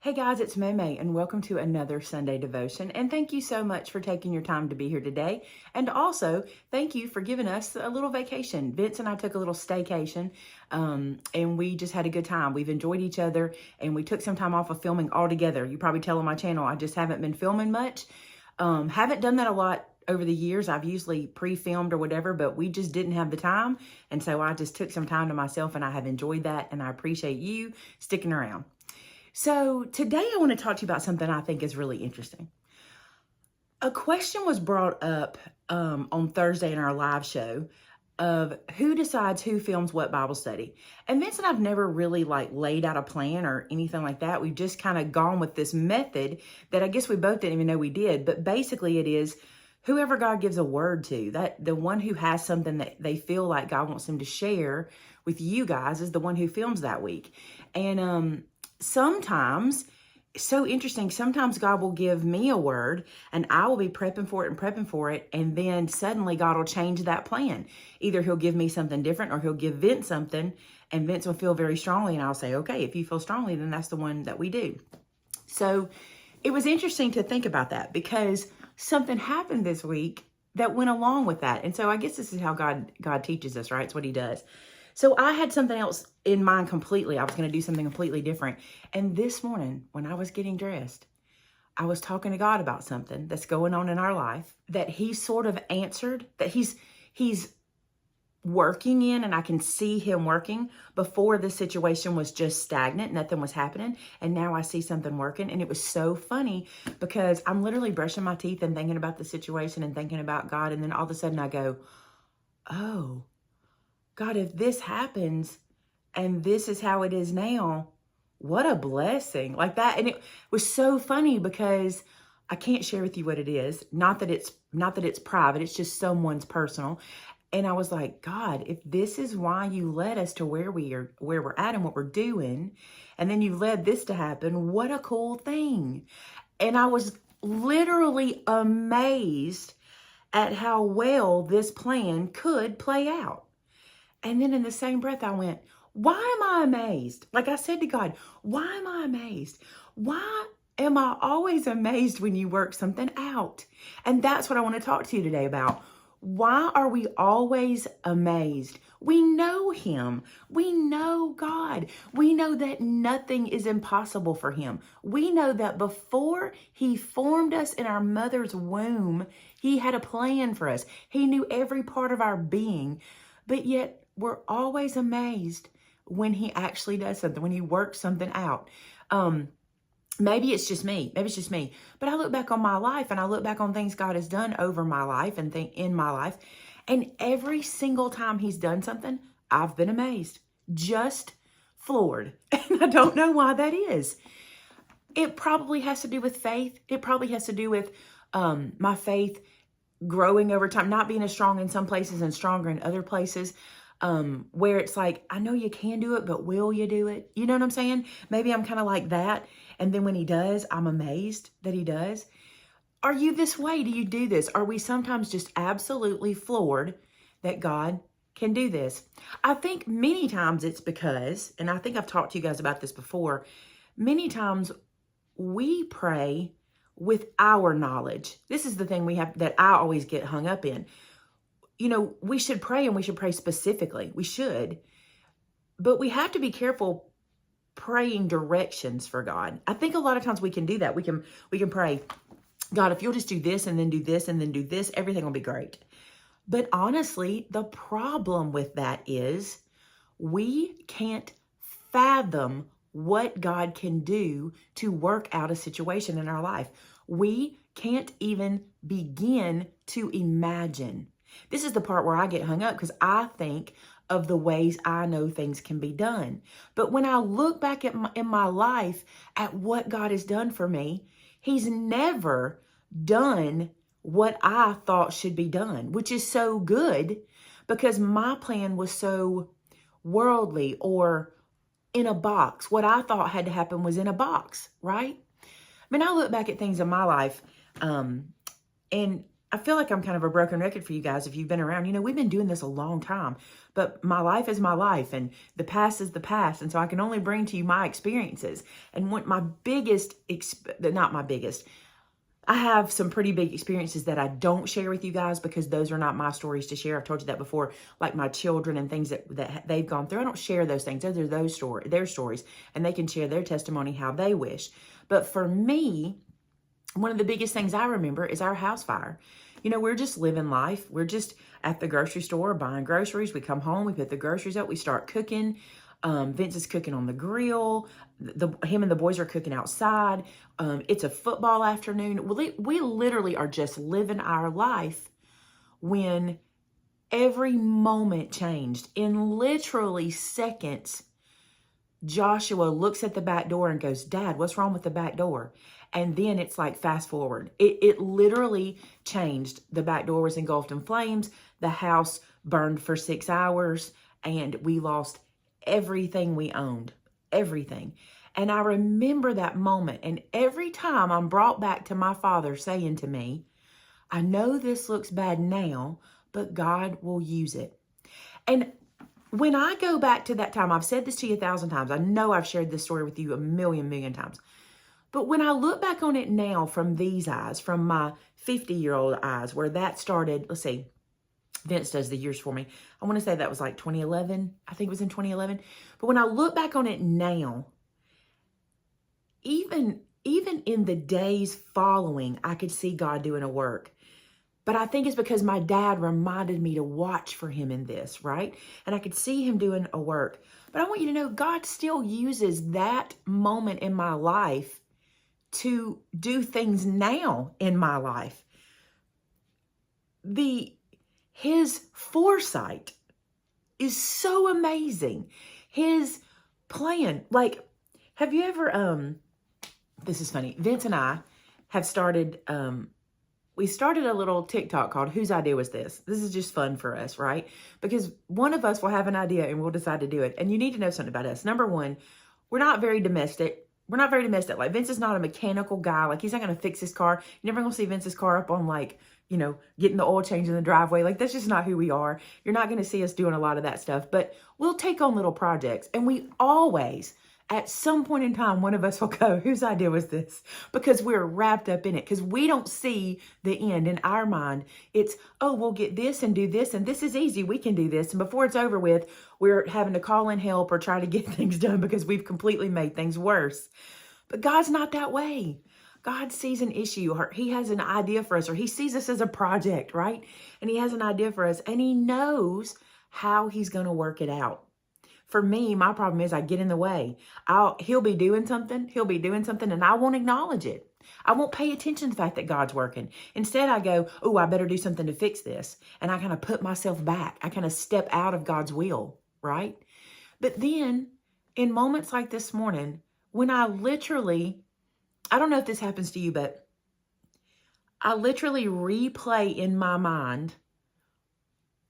Hey guys, it's Maymay and welcome to another Sunday devotion. And thank you so much for taking your time to be here today. And also, thank you for giving us a little vacation. Vince and I took a little staycation and we just had a good time. We've enjoyed each other and we took some time off of filming all together. You probably tell on my channel, I just haven't been filming much. Haven't done that a lot over the years. I've usually pre-filmed or whatever, but we just didn't have the time. And so I just took some time to myself and I have enjoyed that. And I appreciate you sticking around. So today I want to talk to you about something I think is really interesting. A question was brought up on Thursday in our live show of who decides who films what Bible study. And Vince and I've never really laid out a plan or anything like that. We've just kind of gone with this method that I guess we both didn't even know we did. But basically it is whoever God gives a word to, that the one who has something that they feel like God wants them to share with you guys is the one who films that week. And sometimes, so interesting, sometimes God will give me a word and I will be prepping for it. And then suddenly God will change that plan. Either he'll give me something different or he'll give Vince something and Vince will feel very strongly. And I'll say, okay, if you feel strongly, then that's the one that we do. So it was interesting to think about that because something happened this week that went along with that. And so I guess this is how God teaches us, right? It's what he does. So I had something else in mind completely. I was going to do something completely different. And this morning, when I was getting dressed, I was talking to God about something that's going on in our life that he sort of answered, that he's working in, and I can see him working. Before the situation was just stagnant, nothing was happening. And now I see something working. And it was so funny because I'm literally brushing my teeth and thinking about the situation and thinking about God. And then all of a sudden I go, oh, God, if this happens and this is how it is now, what a blessing like that. And it was so funny because I can't share with you what it is. Not that it's private. It's just someone's personal. And I was like, God, if this is why you led us to where we're at and what we're doing, and then you led this to happen, what a cool thing. And I was literally amazed at how well this plan could play out. And then in the same breath, I went, why am I amazed? Like I said to God, why am I amazed? Why am I always amazed when you work something out? And that's what I want to talk to you today about. Why are we always amazed? We know him. We know God. We know that nothing is impossible for him. We know that before he formed us in our mother's womb, he had a plan for us. He knew every part of our being, but yet we're always amazed when he actually does something, when he works something out. Maybe it's just me. But I look back on my life and I look back on things God has done over my life and in my life. And every single time he's done something, I've been amazed, just floored. And I don't know why that is. It probably has to do with faith. It probably has to do with my faith growing over time, not being as strong in some places and stronger in other places. Where it's like, I know you can do it, but will you do it? You know what I'm saying? Maybe I'm kind of like that. And then when he does, I'm amazed that he does. Are you this way? Do you do this? Are we sometimes just absolutely floored that God can do this? I think many times it's because, and I think I've talked to you guys about this before, many times we pray with our knowledge. This is the thing we have that I always get hung up in. You know, we should pray and we should pray specifically. We should. But we have to be careful praying directions for God. I think a lot of times we can do that. We can pray, God, if you'll just do this and then do this and then do this, everything will be great. But honestly, the problem with that is we can't fathom what God can do to work out a situation in our life. We can't even begin to imagine. This is the part where I get hung up because I think of the ways I know things can be done. But when I look back at in my life at what God has done for me, he's never done what I thought should be done, which is so good because my plan was so worldly or in a box. What I thought had to happen was in a box, right? I mean, I look back at things in my life and I feel like I'm kind of a broken record for you guys if you've been around. You know, we've been doing this a long time, but my life is my life and the past is the past. And so I can only bring to you my experiences. And what my biggest, not my biggest, I have some pretty big experiences that I don't share with you guys because those are not my stories to share. I've told you that before, like my children and things that they've gone through. I don't share those things. Those are their stories, and they can share their testimony how they wish. But for me, one of the biggest things I remember is our house fire. You know, we're just living life. We're just at the grocery store buying groceries. We come home, we put the groceries up, we start cooking. Vince is cooking on the grill. Him and the boys are cooking outside. It's a football afternoon. We literally are just living our life when every moment changed. In literally seconds, Joshua looks at the back door and goes, "Dad, what's wrong with the back door?" And then it's like fast forward. It literally changed. The back door was engulfed in flames. The house burned for 6 hours, and we lost everything we owned, everything. And I remember that moment. And every time I'm brought back to my father saying to me, "I know this looks bad now, but God will use it." And when I go back to that time, I've said this to you 1,000 times. I know I've shared this story with you a million times. But when I look back on it now from these eyes, from my 50-year-old eyes, where that started, let's see, Vince does the years for me. I want to say that was like 2011. I think it was in 2011. But when I look back on it now, even in the days following, I could see God doing a work. But I think it's because my dad reminded me to watch for him in this, right? And I could see him doing a work. But I want you to know God still uses that moment in my life to do things now in my life. His foresight is so amazing. His plan, like, have you ever, this is funny. Vince and I have started, we started a little TikTok called Whose Idea Was This? This is just fun for us, right? Because one of us will have an idea and we'll decide to do it. And you need to know something about us. Number one, we're not very domestic. We're not very domestic. Like, Vince is not a mechanical guy. Like, he's not going to fix his car. You're never going to see Vince's car up on, like, you know, getting the oil change in the driveway. Like, that's just not who we are. You're not going to see us doing a lot of that stuff. But we'll take on little projects. And we always, at some point in time, one of us will go, "Whose idea was this?" Because we're wrapped up in it. Because we don't see the end in our mind. It's, "Oh, we'll get this and do this. And this is easy. We can do this." And before it's over with, we're having to call in help or try to get things done because we've completely made things worse. But God's not that way. God sees an issue, or he has an idea for us, or he sees us as a project, right? And he has an idea for us, and he knows how he's going to work it out. For me, my problem is I get in the way. He'll be doing something, and I won't acknowledge it. I won't pay attention to the fact that God's working. Instead, I go, "Oh, I better do something to fix this." And I kind of put myself back. I kind of step out of God's will, right? But then, in moments like this morning, when I don't know if this happens to you, but I literally replay in my mind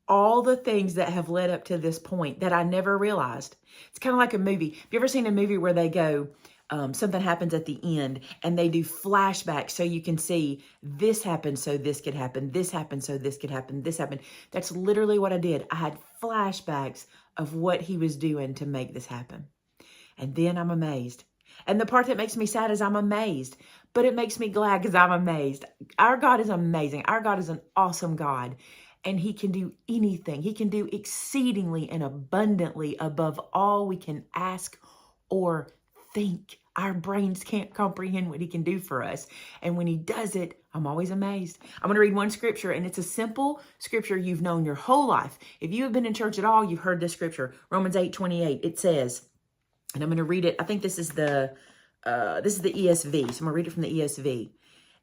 all the things that have led up to this point that I never realized. It's kind of like a movie. Have you ever seen a movie where they go, something happens at the end and they do flashbacks so you can see this happened so this could happen, this happened so this could happen, this happened. That's literally what I did. I had flashbacks of what he was doing to make this happen. And then I'm amazed. And the part that makes me sad is I'm amazed, but it makes me glad because I'm amazed. Our God is amazing. Our God is an awesome God, and he can do anything. He can do exceedingly and abundantly above all we can ask or think. Our brains can't comprehend what he can do for us. And when he does it, I'm always amazed. I'm going to read one scripture, and it's a simple scripture you've known your whole life. If you have been in church at all, you've heard this scripture. Romans 8:28. It says, and I'm going to read it. I think this is the ESV. So I'm going to read it from the ESV.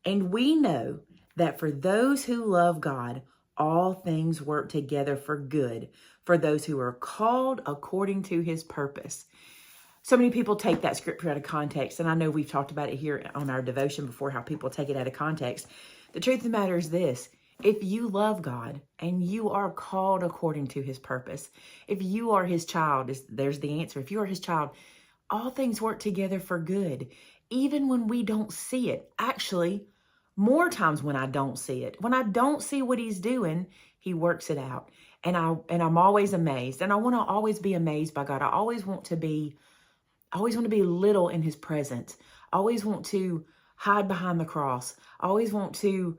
"And we know that for those who love God, all things work together for good, for those who are called according to his purpose." So many people take that scripture out of context. And I know we've talked about it here on our devotion before, how people take it out of context. The truth of the matter is this. If you love God and you are called according to his purpose, if you are his child, there's the answer. If you are his child, all things work together for good, even when we don't see it. Actually, more times when I don't see it. When I don't see what he's doing, he works it out. And I'm always amazed. And I want to always be amazed by God. I always want to be little in his presence. I always want to hide behind the cross. I always want to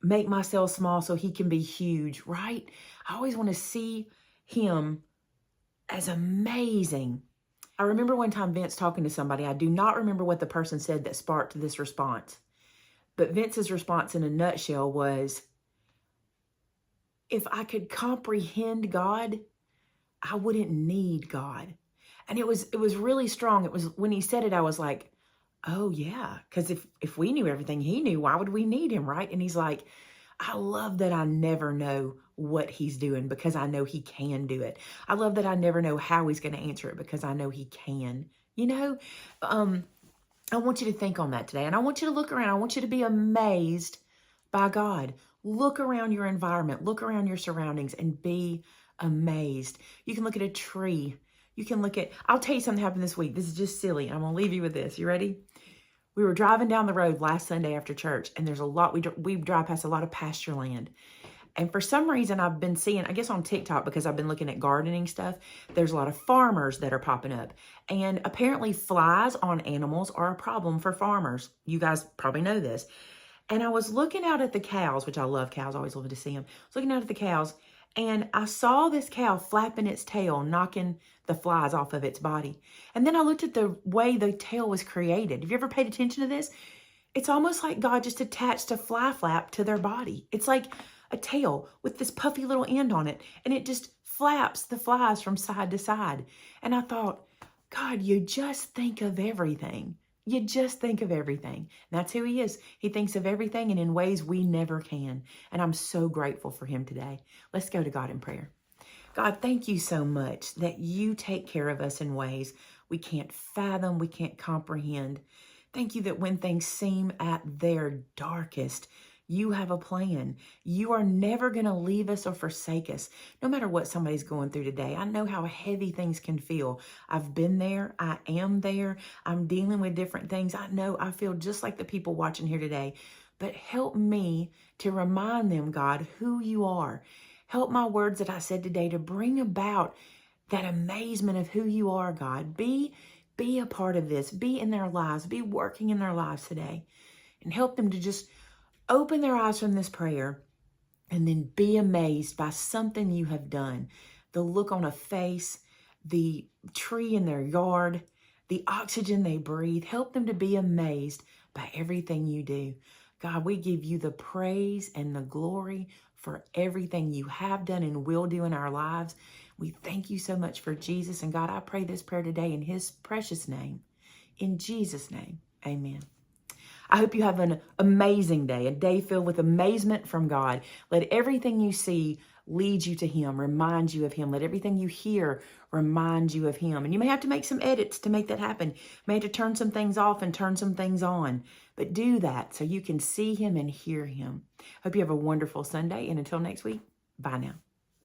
make myself small so he can be huge, right? I always want to see him as amazing. I remember one time Vince talking to somebody. I do not remember what the person said that sparked this response. But Vince's response in a nutshell was, if I could comprehend God, I wouldn't need God. And it was really strong. It was when he said it, I was like, oh yeah, because if we knew everything he knew, why would we need him, right? And he's like, I love that I never know what he's doing because I know he can do it. I love that I never know how he's going to answer it because I know he can. You know, I want you to think on that today. And I want you to look around. I want you to be amazed by God. Look around your environment. Look around your surroundings and be amazed. You can look at a tree. You can look at, I'll tell you something happened this week. This is just silly. I'm going to leave you with this. You ready? We were driving down the road last Sunday after church, and there's a lot, we drive past a lot of pasture land. And for some reason, I've been seeing, I guess on TikTok, because I've been looking at gardening stuff, there's a lot of farmers that are popping up. And apparently flies on animals are a problem for farmers. You guys probably know this. And I was looking out at the cows, which I love cows, I always love to see them. I was looking out at the cows, and I saw this cow flapping its tail, knocking the flies off of its body. And then I looked at the way the tail was created. Have you ever paid attention to this? It's almost like God just attached a fly flap to their body. It's like a tail with this puffy little end on it, and it just flaps the flies from side to side. And I thought, God, you just think of everything. You just think of everything. And that's who he is. He thinks of everything and in ways we never can. And I'm so grateful for him today. Let's go to God in prayer. God, thank you so much that you take care of us in ways we can't fathom, we can't comprehend. Thank you that when things seem at their darkest, you have a plan. You are never going to leave us or forsake us, no matter what somebody's going through today. I know how heavy things can feel. I've been there. I am there. I'm dealing with different things. I know I feel just like the people watching here today. But help me to remind them, God, who you are. Help my words that I said today to bring about that amazement of who you are, God. Be a part of this. Be in their lives. Be working in their lives today. And help them to just open their eyes from this prayer and then be amazed by something you have done. The look on a face, the tree in their yard, the oxygen they breathe. Help them to be amazed by everything you do. God, we give you the praise and the glory for everything you have done and will do in our lives. We thank you so much for Jesus. And God, I pray this prayer today in his precious name. In Jesus' name, amen. I hope you have an amazing day, a day filled with amazement from God. Let everything you see lead you to him, remind you of him. Let everything you hear remind you of him. And you may have to make some edits to make that happen. You may have to turn some things off and turn some things on. But do that so you can see him and hear him. Hope you have a wonderful Sunday. And until next week, bye now.